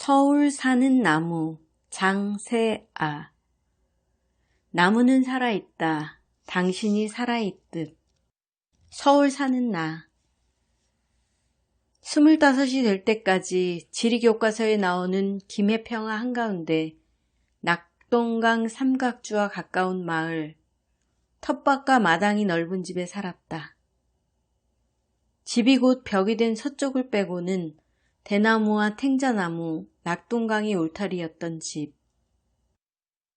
서울 사는 나무 장세아. 나무는 살아있다. 당신이 살아있듯. 서울 사는 나. 25이 될 때까지 지리교과서에 나오는 김해평화 한가운데 낙동강 삼각주와 가까운 마을, 텃밭과 마당이 넓은 집에 살았다. 집이 곧 벽이 된 서쪽을 빼고는 대나무와 탱자나무, 낙동강이 울타리였던 집.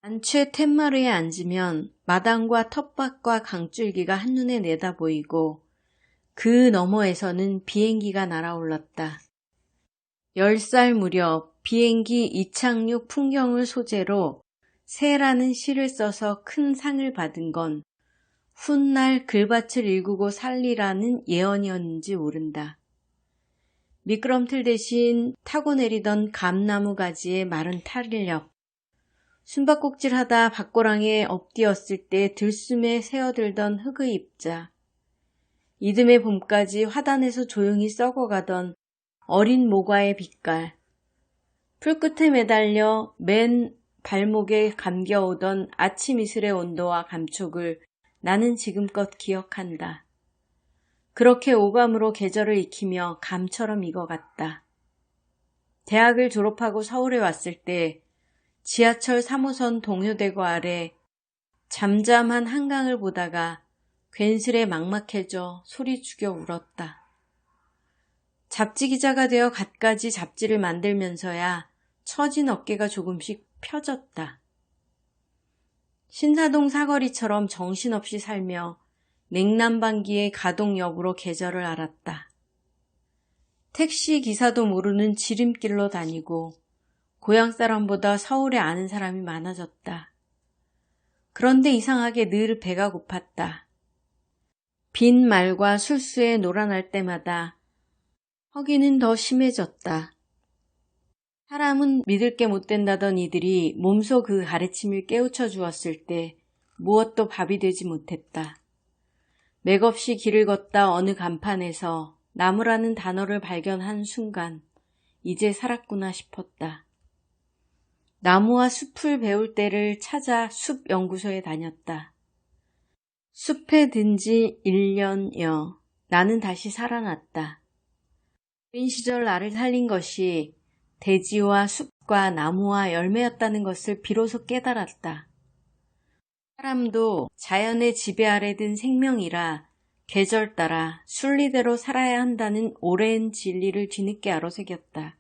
안채 툇마루에 앉으면 마당과 텃밭과 강줄기가 한눈에 내다보이고 그 너머에서는 비행기가 날아올랐다. 10살 무렵 비행기 이착륙 풍경을 소재로 새라는 시를 써서 큰 상을 받은 건 훗날 글밭을 일구고 살리라는 예언이었는지 모른다. 미끄럼틀 대신 타고 내리던 감나무 가지의 마른 탄력, 숨바꼭질하다 밭고랑에 엎디었을 때 들숨에 새어들던 흙의 입자, 이듬해 봄까지 화단에서 조용히 썩어가던 어린 모과의 빛깔, 풀끝에 매달려 맨 발목에 감겨오던 아침 이슬의 온도와 감촉을 나는 지금껏 기억한다. 그렇게 오감으로 계절을 익히며 감처럼 익어갔다. 대학을 졸업하고 서울에 왔을 때 지하철 3호선 동효대교 아래 잠잠한 한강을 보다가 괜스레 막막해져 소리 죽여 울었다. 잡지 기자가 되어 갖가지 잡지를 만들면서야 처진 어깨가 조금씩 펴졌다. 신사동 사거리처럼 정신없이 살며 냉난방기의 가동 여부로 계절을 알았다. 택시 기사도 모르는 지름길로 다니고 고향 사람보다 서울에 아는 사람이 많아졌다. 그런데 이상하게 늘 배가 고팠다. 빈 말과 술수에 놀아날 때마다 허기는 더 심해졌다. 사람은 믿을 게 못 된다던 이들이 몸소 그 가르침을 깨우쳐 주었을 때 무엇도 밥이 되지 못했다. 맥없이 길을 걷다 어느 간판에서 나무라는 단어를 발견한 순간 이제 살았구나 싶었다. 나무와 숲을 배울 때를 찾아 숲연구소에 다녔다. 숲에 든 지 1년여 나는 다시 살아났다. 어린 시절 나를 살린 것이 대지와 숲과 나무와 열매였다는 것을 비로소 깨달았다. 사람도 자연의 지배 아래 든 생명이라 계절 따라 순리대로 살아야 한다는 오랜 진리를 뒤늦게 아로새겼다.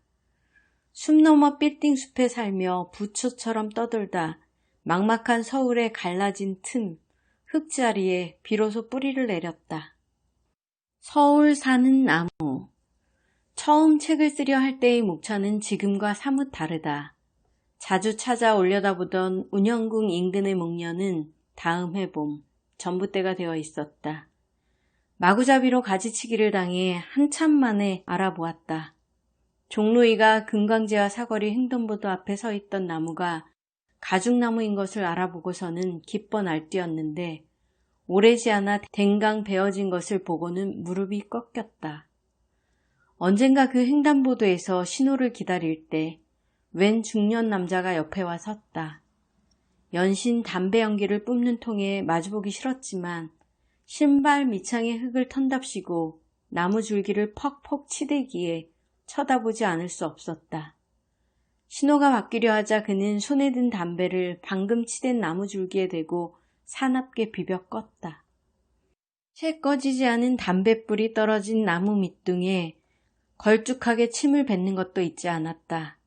숲 너머 빌딩 숲에 살며 부초처럼 떠돌다 막막한 서울의 갈라진 틈, 흙자리에 비로소 뿌리를 내렸다. 서울 사는 나무. 처음 책을 쓰려 할 때의 목차는 지금과 사뭇 다르다. 자주 찾아 올려다보던 운영궁 인근의 목련은 다음 해 봄, 전봇대가 되어 있었다. 마구잡이로 가지치기를 당해 한참 만에 알아보았다. 종로이가 금강제와 사거리 횡단보도 앞에 서 있던 나무가 가죽나무인 것을 알아보고서는 기뻐 날뛰었는데 오래지 않아 댕강 베어진 것을 보고는 무릎이 꺾였다. 언젠가 그 횡단보도에서 신호를 기다릴 때 웬 중년 남자가 옆에 와 섰다. 연신 담배 연기를 뿜는 통에 마주보기 싫었지만 신발 밑창의 흙을 턴답시고 나무 줄기를 퍽퍽 치대기에 쳐다보지 않을 수 없었다. 신호가 바뀌려 하자 그는 손에 든 담배를 방금 치댄 나무 줄기에 대고 사납게 비벼 껐다. 채 꺼지지 않은 담뱃불이 떨어진 나무 밑둥에 걸쭉하게 침을 뱉는 것도 잊지 않았다.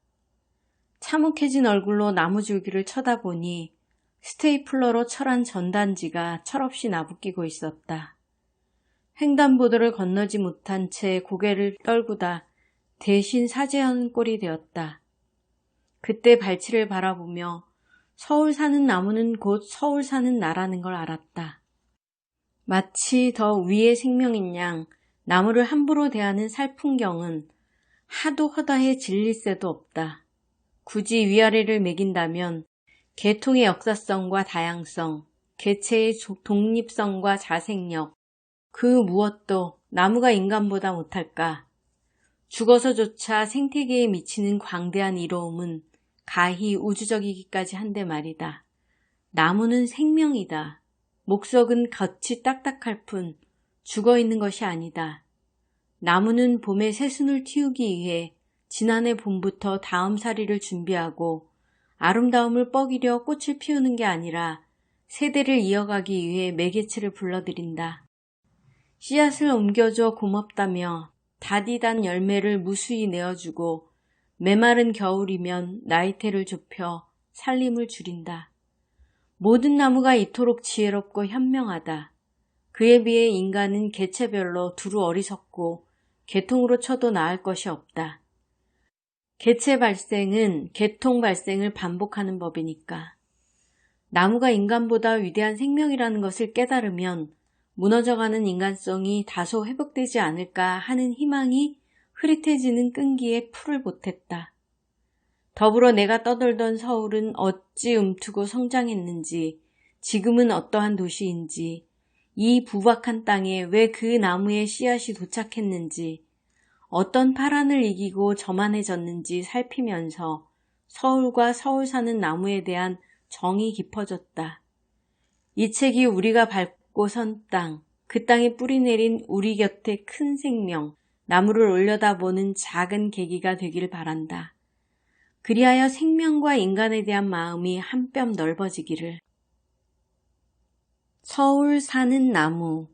참혹해진 얼굴로 나무 줄기를 쳐다보니 스테이플러로 철한 전단지가 철없이 나부끼고 있었다. 횡단보도를 건너지 못한 채 고개를 떨구다 대신 사제한 꼴이 되었다. 그때 발치를 바라보며 서울 사는 나무는 곧 서울 사는 나라는 걸 알았다. 마치 더 위의 생명인 양 나무를 함부로 대하는 살풍경은 하도 허다해 질릴 새도 없다. 굳이 위아래를 매긴다면 계통의 역사성과 다양성, 개체의 독립성과 자생력, 그 무엇도 나무가 인간보다 못할까? 죽어서조차 생태계에 미치는 광대한 이로움은 가히 우주적이기까지 한데 말이다. 나무는 생명이다. 목석은 겉이 딱딱할 뿐 죽어있는 것이 아니다. 나무는 봄에 새순을 틔우기 위해 지난해 봄부터 다음 사리를 준비하고 아름다움을 뻐기려 꽃을 피우는 게 아니라 세대를 이어가기 위해 매개체를 불러들인다. 씨앗을 옮겨줘 고맙다며 다디단 열매를 무수히 내어주고 메마른 겨울이면 나이테를 좁혀 살림을 줄인다. 모든 나무가 이토록 지혜롭고 현명하다. 그에 비해 인간은 개체별로 두루 어리석고 개통으로 쳐도 나을 것이 없다. 개체 발생은 개통 발생을 반복하는 법이니까. 나무가 인간보다 위대한 생명이라는 것을 깨달으면 무너져가는 인간성이 다소 회복되지 않을까 하는 희망이 흐릿해지는 끈기에 풀을 보탰다. 더불어 내가 떠돌던 서울은 어찌 움트고 성장했는지, 지금은 어떠한 도시인지, 이 부박한 땅에 왜 그 나무의 씨앗이 도착했는지, 어떤 파란을 이기고 저만해졌는지 살피면서 서울과 서울 사는 나무에 대한 정이 깊어졌다. 이 책이 우리가 밟고 선 땅, 그 땅에 뿌리 내린 우리 곁에 큰 생명, 나무를 올려다보는 작은 계기가 되길 바란다. 그리하여 생명과 인간에 대한 마음이 한 뼘 넓어지기를. 서울 사는 나무.